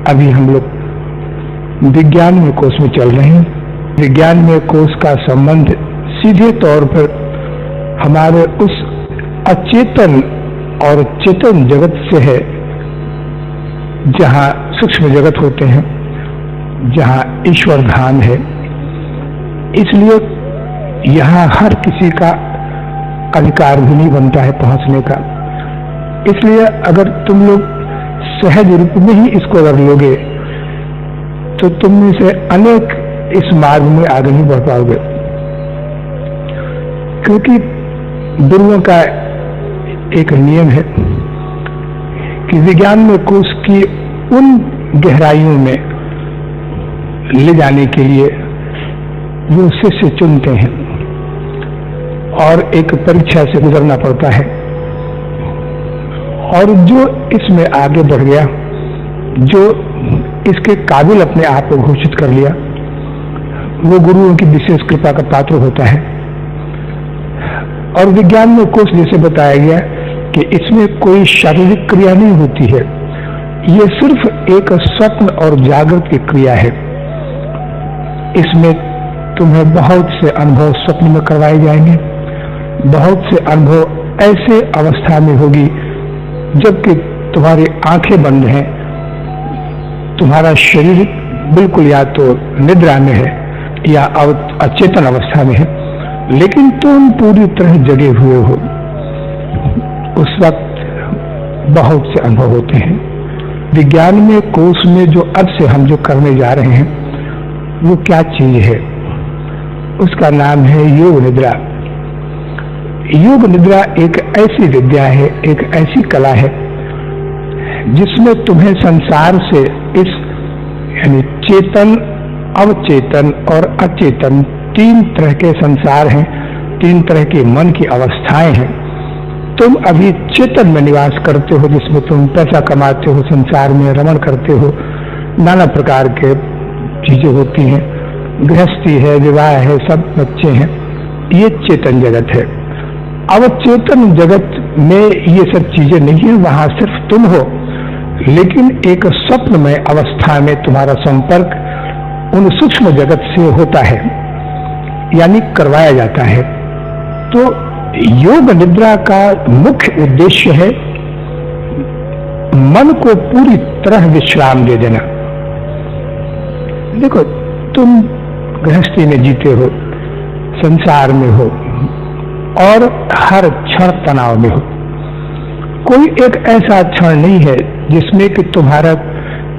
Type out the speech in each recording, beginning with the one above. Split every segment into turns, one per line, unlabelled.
अभी हम लोग विज्ञानमय कोश में चल रहे हैं। विज्ञानमय कोश का संबंध सीधे तौर पर हमारे उस अचेतन और चेतन जगत से है जहाँ सूक्ष्म जगत होते हैं, जहाँ ईश्वर धाम है। इसलिए यहाँ हर किसी का अधिकार भी नहीं बनता है पहुंचने का। इसलिए अगर तुम लोग सहज रूप में ही इसको अगर लोगे तो तुम में से अनेक इस मार्ग में आगे नहीं बढ़ पाओगे, क्योंकि गुरुओं का एक नियम है कि विज्ञान में कोश की उन गहराइयों में ले जाने के लिए वो शिष्य चुनते हैं और एक परीक्षा से गुजरना पड़ता है। और जो इसमें आगे बढ़ गया, जो इसके काबिल अपने आप को घोषित कर लिया, वो गुरुओं की विशेष कृपा का पात्र होता है। और विज्ञान में कोश जैसे बताया गया कि इसमें कोई शारीरिक क्रिया नहीं होती है, ये सिर्फ एक स्वप्न और जागृत की क्रिया है। इसमें तुम्हें बहुत से अनुभव स्वप्न में करवाए जाएंगे, बहुत से अनुभव ऐसे अवस्था में होगी जबकि तुम्हारी आंखें बंद हैं, तुम्हारा शरीर बिल्कुल या तो निद्रा में है या अचेतन अवस्था में है, लेकिन तुम पूरी तरह जगे हुए हो। उस वक्त बहुत से अनुभव होते हैं। विज्ञान में कोश में जो अब से हम जो करने जा रहे हैं वो क्या चीज है, उसका नाम है योग निद्रा। योग निद्रा एक ऐसी विद्या है, एक ऐसी कला है जिसमें तुम्हें संसार से इस यानी चेतन, अवचेतन और अचेतन तीन तरह के संसार हैं, तीन तरह के मन की अवस्थाएं हैं। तुम अभी चेतन में निवास करते हो, जिसमें तुम पैसा कमाते हो, संसार में रमण करते हो, नाना प्रकार के चीजें होती हैं, गृहस्थी है, विवाह है, सब बच्चे हैं, ये चेतन जगत है। अवचेतन जगत में ये सब चीजें नहीं है, वहां सिर्फ तुम हो, लेकिन एक स्वप्नमय अवस्था में तुम्हारा संपर्क उन सूक्ष्म जगत से होता है, यानी करवाया जाता है। तो योग निद्रा का मुख्य उद्देश्य है मन को पूरी तरह विश्राम दे देना। देखो, तुम गृहस्थी में जीते हो, संसार में हो और हर क्षण तनाव में हो। कोई एक ऐसा क्षण नहीं है जिसमें कि तुम्हारा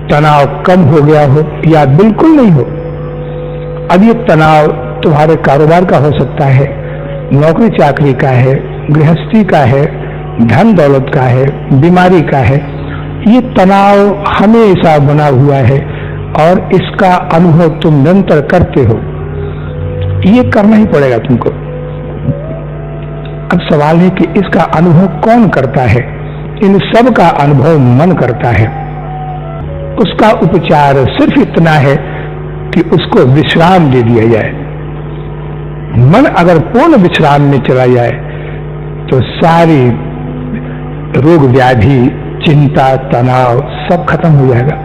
तनाव कम हो गया हो या बिल्कुल नहीं हो। अब ये तनाव तुम्हारे कारोबार का हो सकता है, नौकरी चाकरी का है, गृहस्थी का है, धन दौलत का है, बीमारी का है। ये तनाव हमेशा बना हुआ है और इसका अनुभव तुम निरंतर करते हो। ये करना ही पड़ेगा तुमको। अब सवाल है कि इसका अनुभव कौन करता है? इन सब का अनुभव मन करता है। उसका उपचार सिर्फ इतना है कि उसको विश्राम दे दिया जाए। मन अगर पूर्ण विश्राम में चला जाए तो सारी रोग व्याधि, चिंता, तनाव सब खत्म हो जाएगा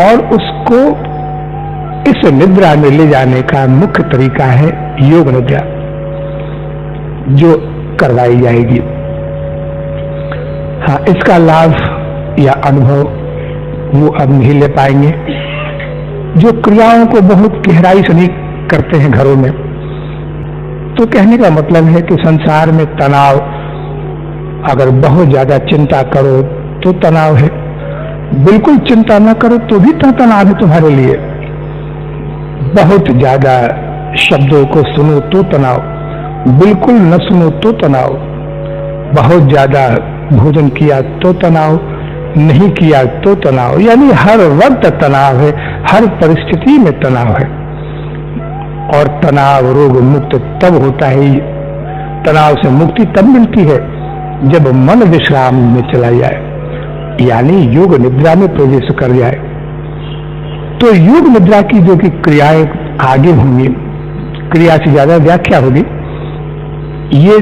और उसको इस निद्रा में ले जाने का मुख्य तरीका है योग निद्रा, जो करवाई जाएगी। हाँ, इसका लाभ या अनुभव वो अब नहीं ले पाएंगे जो क्रियाओं को बहुत गहराई से नहीं करते हैं घरों में। तो कहने का मतलब है कि संसार में तनाव, अगर बहुत ज्यादा चिंता करो तो तनाव है, बिल्कुल चिंता न करो तो भी तनाव है तुम्हारे लिए। बहुत ज्यादा शब्दों को सुनो तो तनाव, बिल्कुल न सुनो तो तनाव, बहुत ज्यादा भोजन किया तो तनाव, नहीं किया तो तनाव, यानी हर वक्त तनाव है, हर परिस्थिति में तनाव है। और तनाव रोग मुक्त तब होता है, तनाव से मुक्ति तब मिलती है जब मन विश्राम में चला जाए, यानी योग निद्रा में प्रवेश कर जाए। तो योग निद्रा की जो कि क्रियाएं आगे होंगी, क्रिया से ज्यादा व्याख्या होगी, ये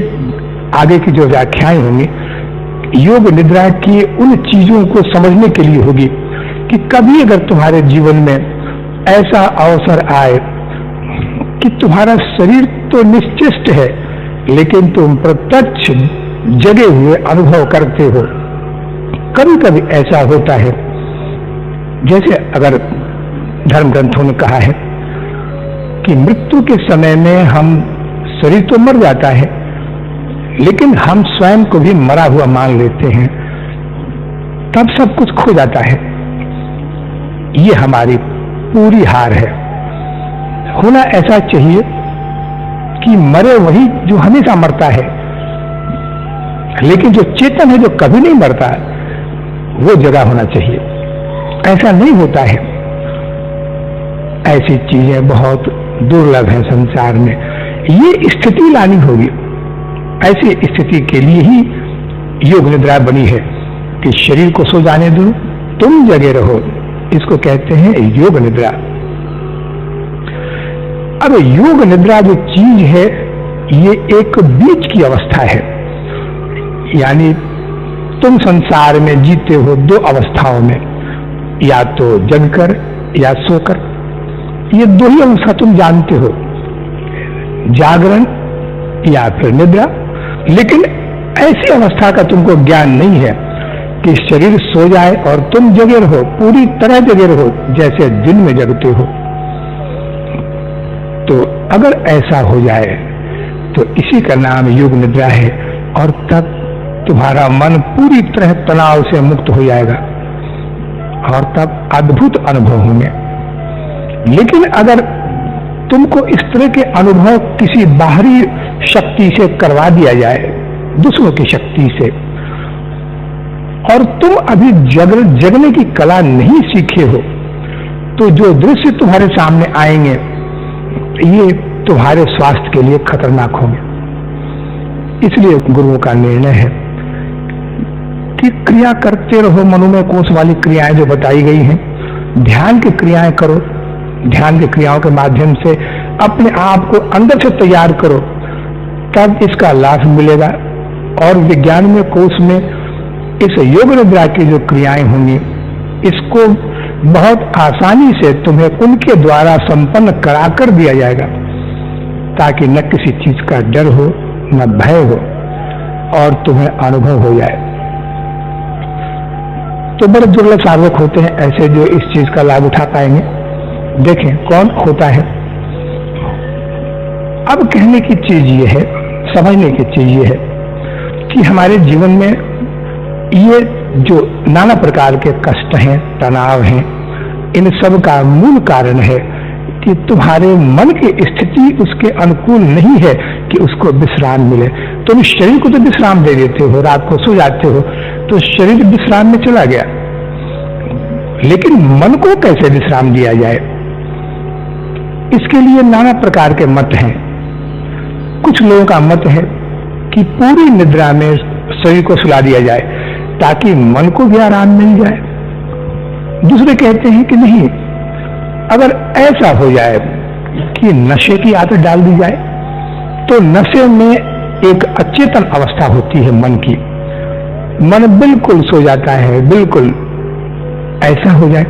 आगे की जो व्याख्याएं होंगी योग निद्रा की उन चीजों को समझने के लिए होगी कि कभी अगर तुम्हारे जीवन में ऐसा अवसर आए कि तुम्हारा शरीर तो निश्चेष्ट है लेकिन तुम प्रत्यक्ष जगे हुए अनुभव करते हो। कभी कभी ऐसा होता है, जैसे अगर धर्म ग्रंथों ने कहा है कि मृत्यु के समय में हम शरीर तो मर जाता है लेकिन हम स्वयं को भी मरा हुआ मान लेते हैं, तब सब कुछ खो जाता है। ये हमारी पूरी हार है। होना ऐसा चाहिए कि मरे वही जो हमेशा मरता है, लेकिन जो चेतन है, जो कभी नहीं मरता, वो जगह होना चाहिए। ऐसा नहीं होता है। ऐसी चीजें बहुत दुर्लभ हैं संसार में। ये स्थिति लानी होगी। ऐसी स्थिति के लिए ही योग निद्रा बनी है कि शरीर को सो जाने दो, तुम जगे रहो। इसको कहते हैं योग निद्रा। अब योग निद्रा जो चीज है, ये एक बीच की अवस्था है। यानी तुम संसार में जीते हो दो अवस्थाओं में, या तो जगकर या सोकर। ये दो ही अवस्था तुम जानते हो, जागरण या फिर निद्रा। लेकिन ऐसी अवस्था का तुमको ज्ञान नहीं है कि शरीर सो जाए और तुम जगे रहो, पूरी तरह जगे रहो जैसे दिन में जगते हो। तो अगर ऐसा हो जाए तो इसी का नाम योग निद्रा है, और तब तुम्हारा मन पूरी तरह तनाव से मुक्त हो जाएगा और तब अद्भुत अनुभव होंगे। लेकिन अगर तुमको इस तरह के अनुभव किसी बाहरी शक्ति से करवा दिया जाए, दूसरों की शक्ति से, और तुम अभी जगने की कला नहीं सीखे हो, तो जो दृश्य तुम्हारे सामने आएंगे ये तुम्हारे स्वास्थ्य के लिए खतरनाक होंगे। इसलिए गुरुओं का निर्णय है कि क्रिया करते रहो। मनोमय कोश वाली क्रियाएं जो बताई गई हैं, ध्यान की क्रियाएं करो। ध्यान की क्रियाओं के माध्यम से अपने आप को अंदर से तैयार करो, तब इसका लाभ मिलेगा। और विज्ञान में कोश में इस योग निद्रा की जो क्रियाएं होंगी, इसको बहुत आसानी से तुम्हें उनके द्वारा संपन्न कराकर दिया जाएगा, ताकि न किसी चीज का डर हो, न भय हो, और तुम्हें अनुभव हो जाए। तो बड़े दुर्लभ साधक होते हैं ऐसे जो इस चीज का लाभ उठा पाएंगे। देखें कौन होता है। अब कहने की चीज ये है, समझने की चीज ये है कि हमारे जीवन में ये जो नाना प्रकार के कष्ट हैं, तनाव हैं, इन सब का मूल कारण है कि तुम्हारे मन की स्थिति उसके अनुकूल नहीं है कि उसको विश्राम मिले। तुम शरीर को तो विश्राम दे देते हो, रात को सो जाते हो, तो शरीर विश्राम में चला गया, लेकिन मन को कैसे विश्राम दिया जाए, इसके लिए नाना प्रकार के मत हैं। कुछ लोगों का मत है कि पूरी निद्रा में शरीर को सुला दिया जाए ताकि मन को भी आराम मिल जाए। दूसरे कहते हैं कि नहीं, अगर ऐसा हो जाए कि नशे की आदत डाल दी जाए, तो नशे में एक अचेतन अवस्था होती है मन की, मन बिल्कुल सो जाता है, बिल्कुल ऐसा हो जाए।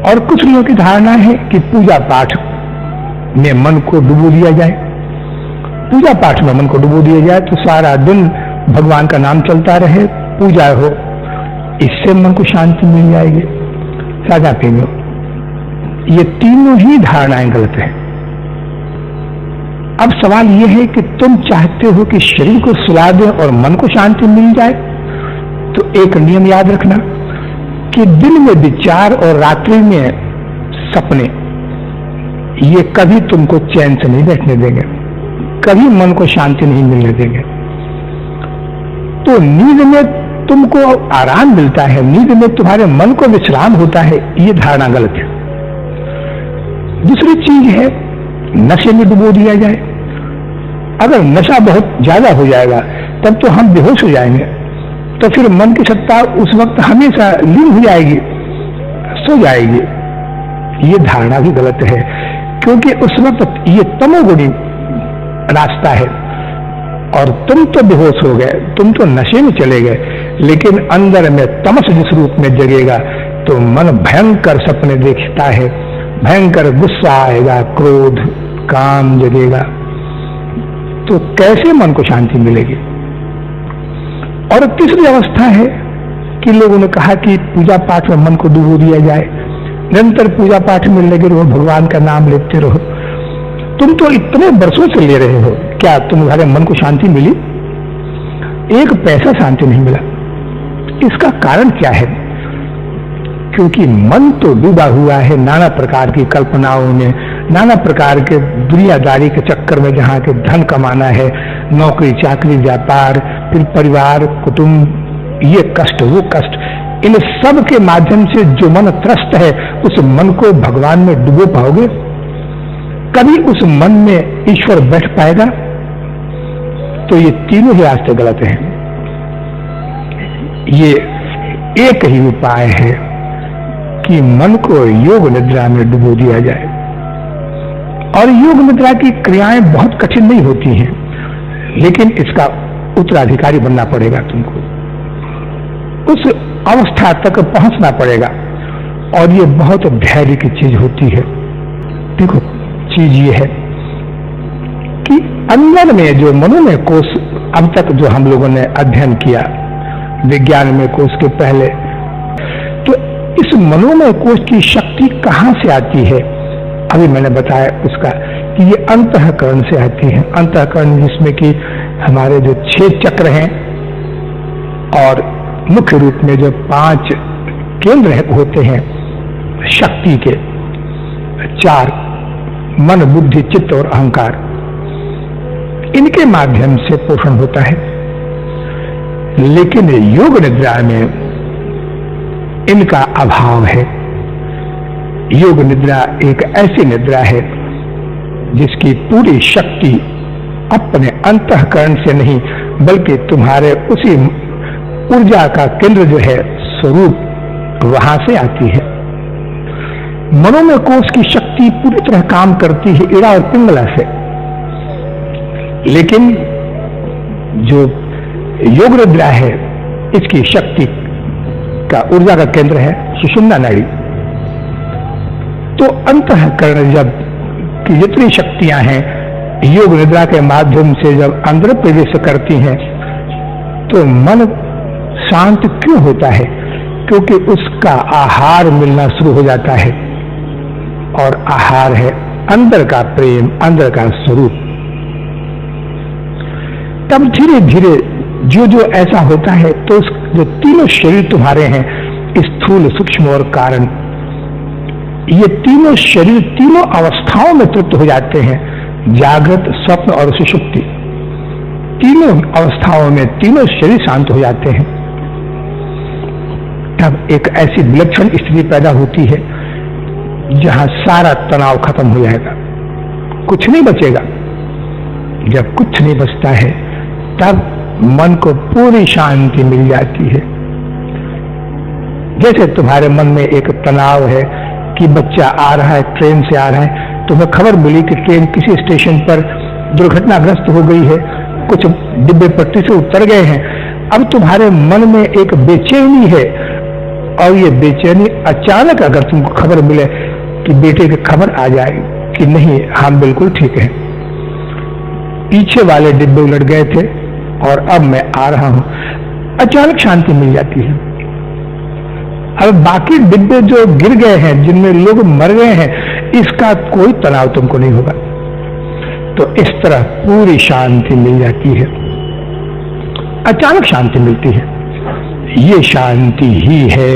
और कुछ लोगों की धारणा है कि पूजा पाठ में मन को डुबो दिया जाए। पूजा पाठ में मन को डुबो दिया जाए तो सारा दिन भगवान का नाम चलता रहे, पूजा हो, इससे मन को शांति मिल जाएगी। साझा प्रेमियों, ये तीनों ही धारणाएं गलत हैं। अब सवाल यह है कि तुम चाहते हो कि शरीर को सुला दें और मन को शांति मिल जाए, तो एक नियम याद रखना कि दिन में विचार और रात्रि में सपने, ये कभी तुमको चैन से नहीं बैठने देंगे, कभी मन को शांति नहीं मिलने देंगे। तो नींद में तुमको आराम मिलता है, नींद में तुम्हारे मन को विश्राम होता है, ये धारणा गलत है। दूसरी चीज है नशे में डुबो दिया जाए। अगर नशा बहुत ज्यादा हो जाएगा तब तो हम बेहोश हो जाएंगे, तो फिर मन की सत्ता उस वक्त हमेशा लीन हो जाएगी, सो जाएगी। ये धारणा भी गलत है, क्योंकि उस वक्त ये तमोगुणी रास्ता है और तुम तो बेहोश हो गए, तुम तो नशे में चले गए, लेकिन अंदर में तमस जिस रूप में जगेगा, तो मन भयंकर सपने देखता है, भयंकर गुस्सा आएगा, क्रोध, काम जगेगा। तो कैसे मन को शांति मिलेगी? और तीसरी अवस्था है कि लोगों ने कहा कि पूजा पाठ में मन को डुबो दिया जाए, निरंतर पूजा पाठ में लगे रहो, भगवान का नाम लेते रहो। तुम तो इतने वर्षों से ले रहे हो, क्या तुम्हारे मन को शांति मिली? एक पैसा शांति नहीं मिला। इसका कारण क्या है? क्योंकि मन तो डूबा हुआ है नाना प्रकार की कल्पनाओं में, नाना प्रकार के दुनियादारी के चक्कर में, जहाँ के धन कमाना है, नौकरी चाकरी व्यापार, फिर परिवार कुटुंब, ये कष्ट वो कष्ट, इन सब के माध्यम से जो मन त्रस्त है, उस मन को भगवान में डुबो पाओगे? कभी उस मन में ईश्वर बैठ पाएगा? तो ये तीनों ही रास्ते गलत हैं। ये एक ही उपाय है कि मन को योग निद्रा में डुबो दिया जाए। और योग निद्रा की क्रियाएं बहुत कठिन नहीं होती हैं, लेकिन इसका उत्तराधिकारी बनना पड़ेगा तुमको, उस अवस्था तक पहुंचना पड़ेगा। और ये बहुत धैर्य की चीज होती है। देखो, चीज ये है कि अंदर में जो मनोमय कोश, अब तक जो हम लोगों ने अध्ययन किया विज्ञान में कोश के पहले, तो इस मनोमय कोश की शक्ति कहां से आती है? अभी मैंने बताया उसका कि ये अंतःकरण से आती है। अंतःकरण जिसमें कि हमारे जो 6 चक्र हैं और मुख्य रूप में जो 5 केंद्र होते हैं शक्ति के, 4 मन, बुद्धि, चित्त और अहंकार, इनके माध्यम से पोषण होता है। लेकिन योग निद्रा में इनका अभाव है। योग निद्रा एक ऐसी निद्रा है जिसकी पूरी शक्ति अपने अंतःकरण से नहीं, बल्कि तुम्हारे उसी ऊर्जा का केंद्र जो है स्वरूप, वहां से आती है। मनोमय कोश की शक्ति पूरी तरह काम करती है इड़ा और पिंगला से, लेकिन जो योग निद्रा है, इसकी शक्ति का ऊर्जा का केंद्र है सुषुम्ना नाड़ी। तो अंतःकरण जब की जितनी शक्तियां हैं योग निद्रा के माध्यम से जब अंदर प्रवेश करती हैं, तो मन शांत क्यों होता है? क्योंकि उसका आहार मिलना शुरू हो जाता है, और आहार है अंदर का प्रेम, अंदर का स्वरूप। तब धीरे धीरे जो जो ऐसा होता है, तो जो तीनों शरीर तुम्हारे हैं, स्थूल, सूक्ष्म और कारण, ये तीनों शरीर तीनों अवस्थाओं में तृप्त हो जाते हैं, जागृत, स्वप्न और सुषुप्ति। तीनों अवस्थाओं में तीनों शरीर शांत हो जाते हैं। तब एक ऐसी विलक्षण स्थिति पैदा होती है जहां सारा तनाव खत्म हो जाएगा, कुछ नहीं बचेगा। जब कुछ नहीं बचता है, तब मन को पूरी शांति मिल जाती है। जैसे तुम्हारे मन में एक तनाव है कि बच्चा आ रहा है, ट्रेन से आ रहा है, तुम्हें खबर मिली कि ट्रेन किसी स्टेशन पर दुर्घटनाग्रस्त हो गई है, कुछ डिब्बे पटरी से उतर गए हैं। अब तुम्हारे मन में एक बेचैनी है, और ये बेचैनी अचानक अगर तुमको खबर मिले कि बेटे की खबर आ जाए कि नहीं, हम बिल्कुल ठीक हैं, पीछे वाले डिब्बे उलट गए थे और अब मैं आ रहा हूं, अचानक शांति मिल जाती है। अब बाकी डिब्बे जो गिर गए हैं, जिनमें लोग मर गए हैं, इसका कोई तनाव तुमको नहीं होगा। तो इस तरह पूरी शांति मिल जाती है, अचानक शांति मिलती है। ये शांति ही है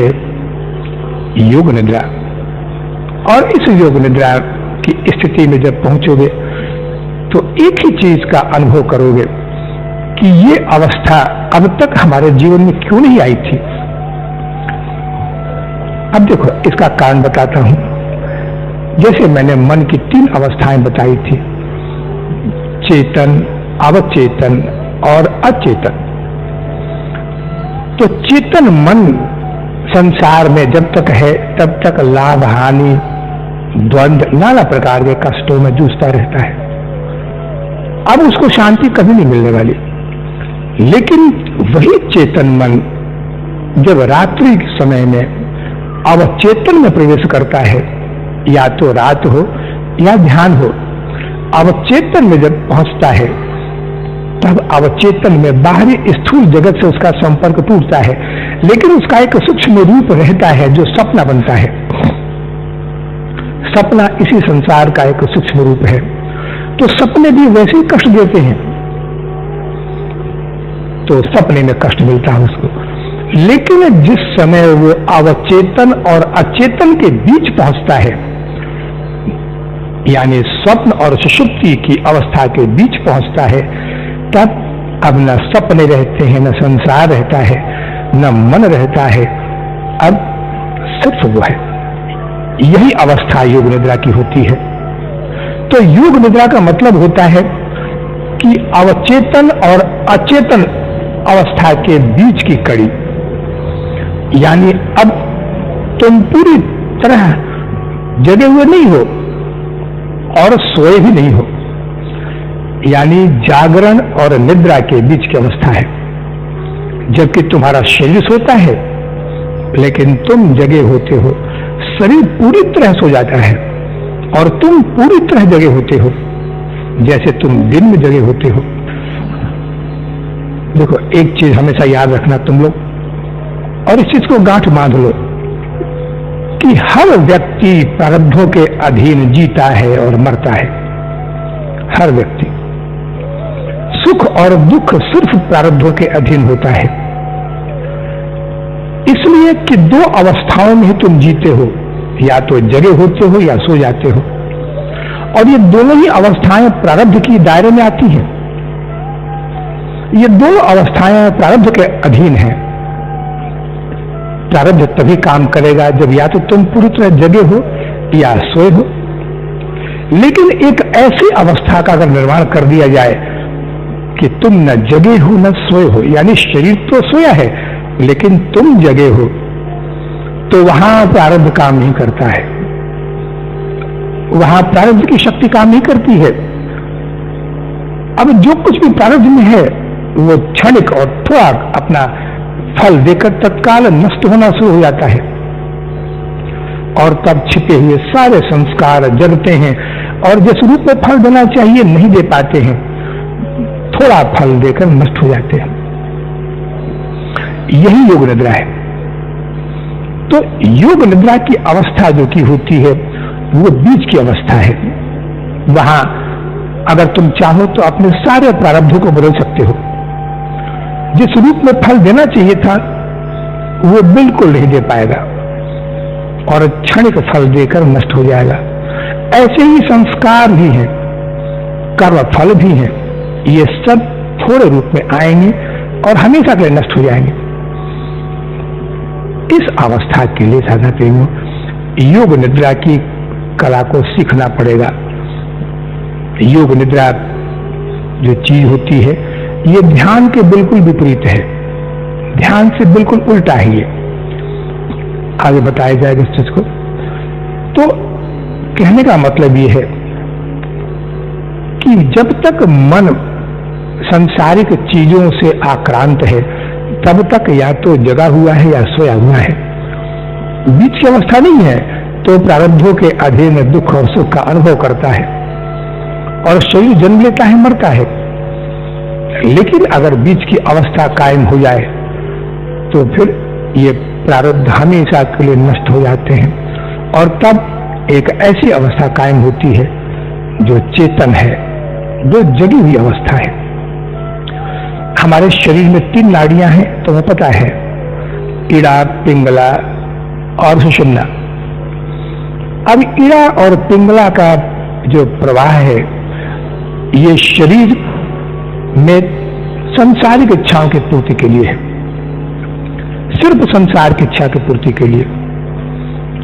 योग निद्रा। और इस योग निद्रा की स्थिति में जब पहुंचोगे, तो एक ही चीज का अनुभव करोगे कि ये अवस्था अब तक हमारे जीवन में क्यों नहीं आई थी। अब देखो, इसका कारण बताता हूं। जैसे मैंने मन की 3 अवस्थाएं बताई थी, चेतन, अवचेतन और अचेतन। तो चेतन मन संसार में जब तक है, तब तक लाभ, हानि, द्वंद्व, नाना प्रकार के कष्टों में जूझता रहता है। अब उसको शांति कभी नहीं मिलने वाली। लेकिन वही चेतन मन जब रात्रि के समय में अवचेतन में प्रवेश करता है, या तो रात हो या ध्यान हो, अवचेतन में जब पहुंचता है तब अवचेतन में बाहरी स्थूल जगत से उसका संपर्क टूटता है, लेकिन उसका एक सूक्ष्म रूप रहता है जो सपना बनता है। सपना इसी संसार का एक सूक्ष्म रूप है। तो सपने भी वैसे ही कष्ट देते हैं, तो सपने में कष्ट मिलता है उसको। लेकिन जिस समय वो अवचेतन और अचेतन के बीच पहुंचता है, यानी स्वप्न और सुषुप्ति की अवस्था के बीच पहुंचता है, तब अब न सपने रहते हैं, न संसार रहता है, न मन रहता है, अब सिर्फ वो है। यही अवस्था योग निद्रा की होती है। तो योग निद्रा का मतलब होता है कि अवचेतन और अचेतन अवस्था के बीच की कड़ी, यानी अब तुम पूरी तरह जगे हुए नहीं हो और सोए भी नहीं हो, यानी जागरण और निद्रा के बीच की अवस्था है। जबकि तुम्हारा शरीर सोता है लेकिन तुम जगे होते हो, शरीर पूरी तरह सो जाता है और तुम पूरी तरह जगे होते हो, जैसे तुम दिन में जगे होते हो। देखो, एक चीज हमेशा याद रखना तुम लोग, और इस चीज को गांठ बांध लो कि हर व्यक्ति प्रारब्धों के अधीन जीता है और मरता है। हर व्यक्ति, सुख और दुख सिर्फ प्रारब्धों के अधीन होता है। इसलिए कि दो अवस्थाओं में ही तुम जीते हो, या तो जगे होते हो या सो जाते हो, और ये दोनों ही अवस्थाएं प्रारब्ध की दायरे में आती हैं। ये दोनों अवस्थाएं प्रारब्ध के अधीन हैं। प्रारब्ध तभी काम करेगा जब या तो तुम पूरी तरह जगे हो या सोए हो। लेकिन एक ऐसी अवस्था का अगर निर्माण कर दिया जाए कि तुम न जगे हो न सोए हो, यानी शरीर तो सोया है लेकिन तुम जगे हो, तो वहां प्रारब्ध काम नहीं करता है, वहां प्रारब्ध की शक्ति काम नहीं करती है। अब जो कुछ भी प्रारब्ध में है वो क्षणिक और थोड़ा अपना फल देकर तत्काल नष्ट होना शुरू हो जाता है, और तब छिपे हुए सारे संस्कार जगते हैं और जिस रूप में फल देना चाहिए नहीं दे पाते हैं, थोड़ा फल देकर नष्ट हो जाते हैं। यही योग निद्रा है। तो योग निद्रा की अवस्था जो की होती है वो बीच की अवस्था है। वहां अगर तुम चाहो तो अपने सारे प्रारब्धों को बदल सकते हो। जिस रूप में फल देना चाहिए था वो बिल्कुल नहीं दे पाएगा और क्षणिक फल देकर नष्ट हो जाएगा। ऐसे ही संस्कार भी हैं, कर्म फल भी हैं, ये सब थोड़े रूप में आएंगे और हमेशा के लिए नष्ट हो जाएंगे। इस अवस्था के लिए साधा प्रेमियों योग निद्रा की कला को सीखना पड़ेगा। योग निद्रा जो चीज होती है ये ध्यान के बिल्कुल विपरीत है, ध्यान से बिल्कुल उल्टा है। ये आगे बताया जाएगा इस चीज को। तो कहने का मतलब ये है कि जब तक मन सांसारिक चीजों से आक्रांत है तब तक या तो जगा हुआ है या सोया हुआ है, बीच की अवस्था नहीं है, तो प्रारब्धों के अधीन दुख और सुख का अनुभव करता है और शरीर जन्म लेता है, मरता है। लेकिन अगर बीच की अवस्था कायम हो जाए तो फिर ये प्रारब्ध हमेशा के लिए नष्ट हो जाते हैं और तब एक ऐसी अवस्था कायम होती है जो चेतन है, जो जगी हुई अवस्था है। हमारे शरीर में 3 नाड़ियां हैं, तुम्हें पता है, इड़ा, पिंगला और सुषुम्ना। अब इड़ा और पिंगला का जो प्रवाह है ये शरीर में संसारिक इच्छाओं की पूर्ति के लिए है, सिर्फ संसार की इच्छा की पूर्ति के लिए।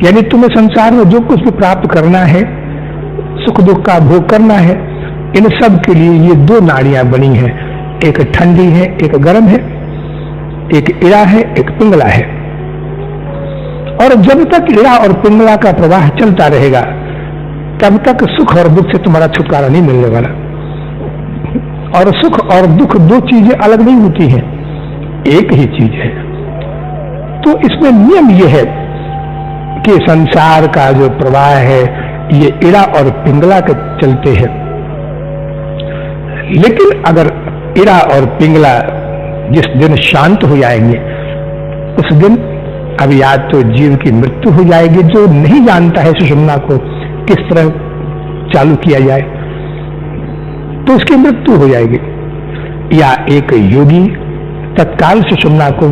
यानी तुम्हें संसार में जो कुछ भी प्राप्त करना है, सुख दुख का भोग करना है, इन सब के लिए ये 2 नाड़ियां बनी हैं, एक ठंडी है, एक गर्म है, एक इड़ा है, एक पिंगला है। और जब तक इड़ा और पिंगला का प्रवाह चलता रहेगा तब तक सुख और दुख से तुम्हारा छुटकारा नहीं मिलने वाला। और सुख और दुख 2 चीजें अलग नहीं होती हैं, एक ही चीज है। तो इसमें नियम यह है कि संसार का जो प्रवाह है ये इड़ा और पिंगला के चलते हैं। लेकिन अगर इड़ा और पिंगला जिस दिन शांत हो जाएंगे उस दिन अब या तो जीव की मृत्यु हो जाएगी, जो नहीं जानता है सुषुम्ना को किस तरह चालू किया जाए, तो उसकी मृत्यु हो जाएगी, या एक योगी तत्काल सुषुम्ना को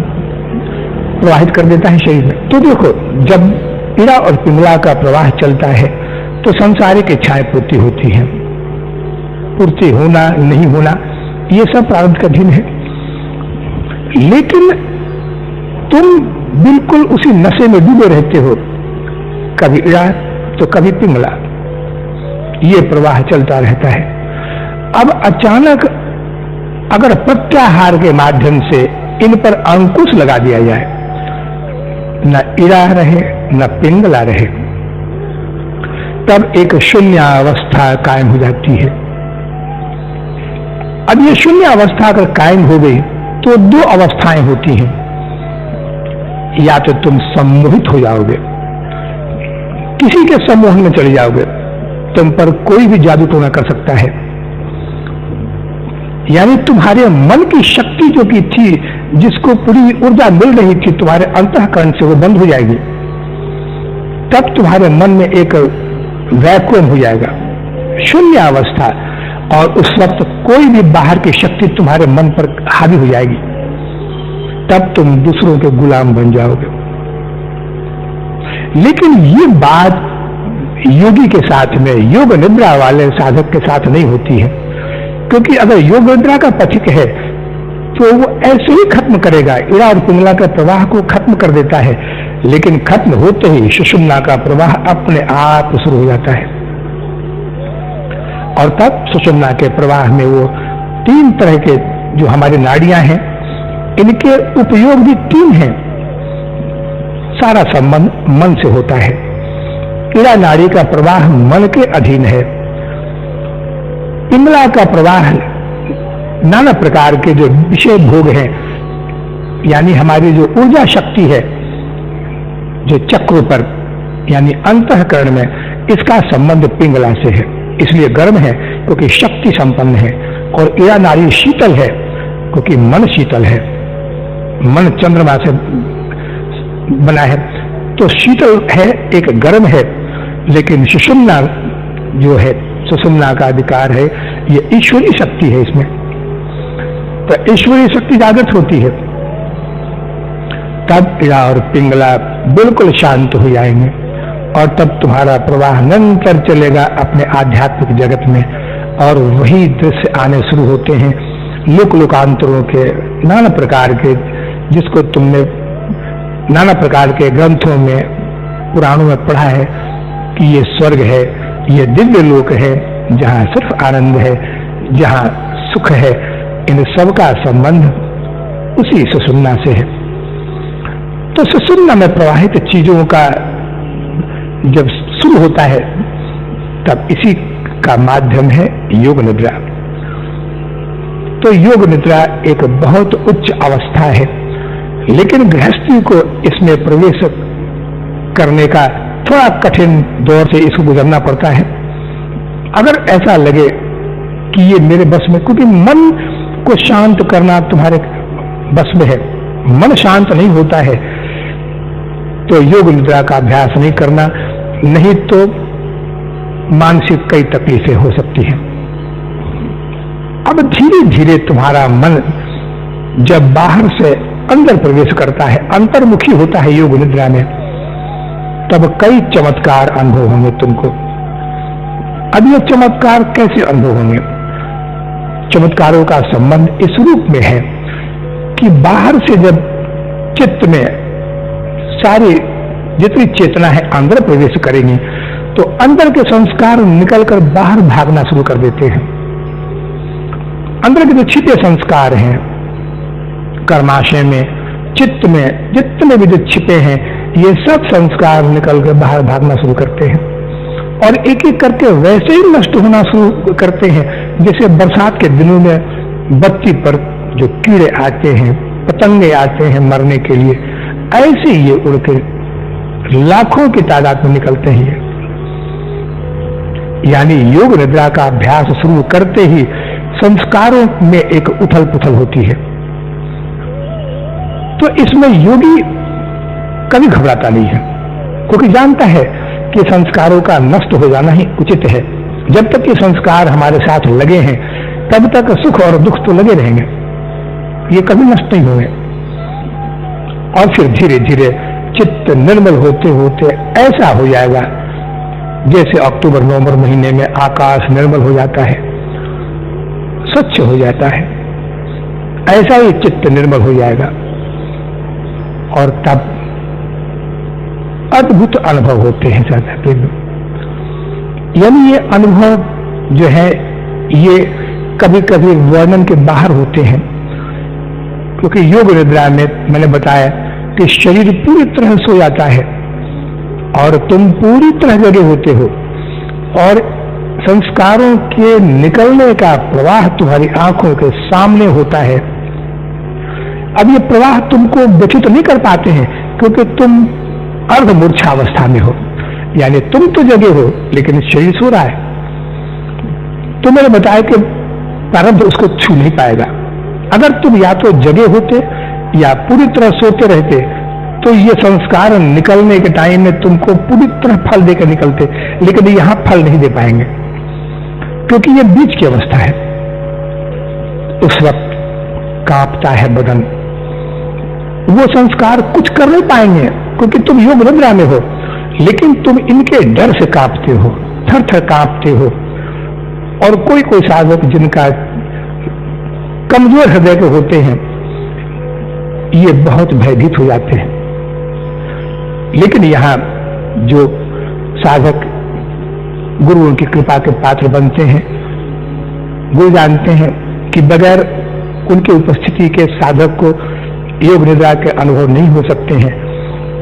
प्रवाहित कर देता है शरीर में। तो देखो, जब इड़ा और पिंगला का प्रवाह चलता है तो सांसारिक इच्छाएं पूर्ति होती हैं। पूर्ति होना नहीं होना ये सब प्रारब्ध का अधीन है। लेकिन तुम बिल्कुल उसी नशे में डूबे रहते हो, कभी इड़ा तो कभी पिंगला, ये प्रवाह चलता रहता है। अब अचानक अगर प्रत्याहार के माध्यम से इन पर अंकुश लगा दिया जाए, न इड़ा रहे न पिंगला रहे, तब एक शून्य अवस्था कायम हो जाती है। अब ये शून्य अवस्था अगर कायम हो गई तो दो अवस्थाएं होती हैं, या तो तुम सम्मोहित हो जाओगे, किसी के सम्मोहन में चले जाओगे, तुम पर कोई भी जादू टोना कर सकता है, यानी तुम्हारे मन की शक्ति जो की थी, जिसको पूरी ऊर्जा मिल रही थी तुम्हारे अंतःकरण से, वो बंद हो जाएगी। तब तुम्हारे मन में एक वैक्यूम हो जाएगा, शून्य अवस्था, और उस वक्त कोई भी बाहर की शक्ति तुम्हारे मन पर हावी हो जाएगी। तब तुम दूसरों के गुलाम बन जाओगे। लेकिन ये बात योगी के साथ में, योग निद्रा वाले साधक के साथ नहीं होती है, क्योंकि अगर योग निद्रा का पथिक है तो वो ऐसे ही खत्म करेगा, इड़ा और पिंगला के प्रवाह को खत्म कर देता है। लेकिन खत्म होते ही सुषुम्ना का प्रवाह अपने आप शुरू हो जाता है, और तब सुषुम्ना के प्रवाह में वो तीन तरह के जो हमारी नाड़ियां हैं, इनके उपयोग भी तीन हैं। सारा संबंध मन से होता है। इड़ा नाड़ी का प्रवाह मन के अधीन है। पिंगला का प्रवाह नाना प्रकार के जो विषय भोग हैं, यानी हमारी जो ऊर्जा शक्ति है, जो चक्र पर यानी अंतःकरण में, इसका संबंध पिंगला से है। इसलिए गर्म है क्योंकि शक्ति संपन्न है, और इड़ा नाड़ी शीतल है क्योंकि मन शीतल है। मन चंद्रमा से बना है, तो शीतल है, एक गर्म है। लेकिन सुषुम्ना जो है, सुषुम्ना का अधिकार है, ये ईश्वरीय शक्ति है। इसमें तो ईश्वरीय शक्ति जागृत होती है, तब इड़ा और पिंगला बिल्कुल शांत हो जाएंगे, और तब तुम्हारा प्रवाह निरंतर चलेगा अपने आध्यात्मिक जगत में, और वही दृश्य आने शुरू होते हैं लोक लोकांतरों के, नाना प्रकार के, जिसको तुमने नाना प्रकार के ग्रंथों में, पुराणों में पढ़ा है कि ये स्वर्ग है, ये दिव्य लोक है, जहाँ सिर्फ आनंद है, जहाँ सुख है। इन सब का संबंध उसी सुषुम्ना से है। तो सुषुम्ना में प्रवाहित चीजों का जब शुरू होता है, तब इसी का माध्यम है योग निद्रा। तो योग निद्रा एक बहुत उच्च अवस्था है, लेकिन गृहस्थी को इसमें प्रवेश करने का थोड़ा कठिन दौर से इसको गुजरना पड़ता है। अगर ऐसा लगे कि ये मेरे बस में, क्योंकि मन को शांत करना तुम्हारे बस में है, मन शांत नहीं होता है, तो योग निद्रा का अभ्यास नहीं करना, नहीं तो मानसिक कई तकलीफें हो सकती हैं। अब धीरे धीरे तुम्हारा मन जब बाहर से अंदर प्रवेश करता है, अंतर्मुखी होता है योग निद्रा में, तब कई चमत्कार अनुभव होंगे तुमको। अब ये चमत्कार कैसे अनुभव होंगे? चमत्कारों का संबंध इस रूप में है कि बाहर से जब चित्त में सारी जितनी चेतना है अंदर प्रवेश करेंगी, तो अंदर के संस्कार निकलकर बाहर भागना शुरू कर देते हैं। अंदर के जो छिपे संस्कार हैं, कर्माशय में, चित्त में जितने भी जो छिपे हैं, ये सब संस्कार निकलकर बाहर भागना शुरू करते हैं, और एक एक करके वैसे ही नष्ट होना शुरू करते हैं जैसे बरसात के दिनों में बत्ती पर जो कीड़े आते हैं, पतंगे आते हैं मरने के लिए, ऐसे ये उड़ के लाखों की तादाद में निकलते हैं। यानी योग निद्रा का अभ्यास शुरू करते ही संस्कारों में एक उथल पुथल होती है। तो इसमें योगी कभी घबराता नहीं है, क्योंकि जानता है कि संस्कारों का नष्ट हो जाना ही उचित है। जब तक ये संस्कार हमारे साथ लगे हैं तब तक सुख और दुख तो लगे रहेंगे, ये कभी नष्ट नहीं होंगे। और फिर धीरे धीरे चित्त निर्मल होते होते ऐसा हो जाएगा जैसे अक्टूबर नवंबर महीने में आकाश निर्मल हो जाता है, स्वच्छ हो जाता है, ऐसा ही चित्त निर्मल हो जाएगा। और तब अद्भुत अनुभव होते हैं साधक में। यानी ये अनुभव जो है ये कभी कभी वर्णन के बाहर होते हैं, क्योंकि योग निद्रा में मैंने बताया कि शरीर पूरी तरह सो जाता है और तुम पूरी तरह जगे होते हो, और संस्कारों के निकलने का प्रवाह तुम्हारी आंखों के सामने होता है। अब ये प्रवाह तुमको व्यथित नहीं कर पाते हैं, क्योंकि तुम अर्ध मूर्छावस्था में हो, यानी तुम तो जगे हो लेकिन शरीर सो रहा है। तो मैंने बताया कि प्रारब्ध उसको छू नहीं पाएगा। अगर तुम या तो जगे होते या पूरी तरह सोते रहते तो ये संस्कार निकलने के टाइम में तुमको पूरी तरह फल देकर निकलते, लेकिन यहां फल नहीं दे पाएंगे, क्योंकि ये बीच की अवस्था है। उस वक्त कांपता है बदन, वो संस्कार कुछ कर नहीं पाएंगे, क्योंकि तुम योग निद्रा में हो, लेकिन तुम इनके डर से कांपते हो, थर थर कांपते हो। और कोई कोई साधक जिनका कमजोर हृदय के होते हैं, ये बहुत भयभीत हो जाते हैं। लेकिन यहां जो साधक गुरुओं की कृपा के पात्र बनते हैं, वो जानते हैं कि बगैर उनकी उपस्थिति के साधक को योग निद्रा के अनुभव नहीं हो सकते हैं।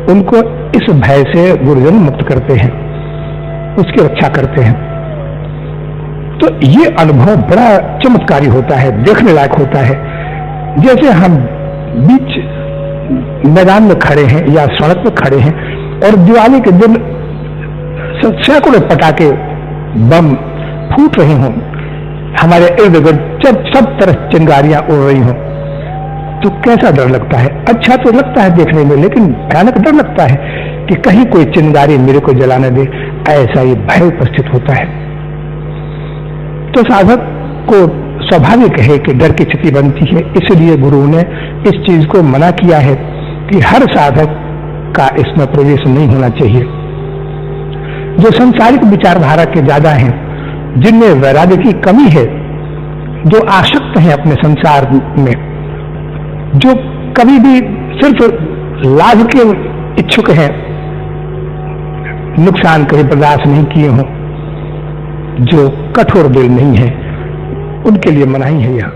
उनको इस भय से गुरुजन मुक्त करते हैं, उसकी रक्षा करते हैं। तो ये अनुभव बड़ा चमत्कारी होता है, देखने लायक होता है। जैसे हम बीच मैदान में खड़े हैं या सड़क पर खड़े हैं और दिवाली के दिन सैकड़ों पटाखे बम फूट रहे हों, हमारे इर्द गिर्द सब तरफ चिंगारियां उड़ रही हों, तो कैसा डर लगता है। अच्छा तो लगता है देखने में, लेकिन भयानक डर लगता है कि कहीं कोई चिंगारी मेरे को जला न दे, ऐसा ही भय उपस्थित होता है। तो साधक को स्वाभाविक है कि डर की स्थिति बनती है। इसलिए गुरु ने इस चीज को मना किया है कि हर साधक का इसमें प्रवेश नहीं होना चाहिए। जो संसारिक विचारधारा के ज्यादा हैं, जिनमें वैराग्य की कमी है, जो आसक्त हैं अपने संसार में, जो कभी भी सिर्फ लाभ के इच्छुक हैं, नुकसान कभी बर्दाश्त नहीं किए हों, जो कठोर दिल नहीं है, उनके लिए मनाही है यह।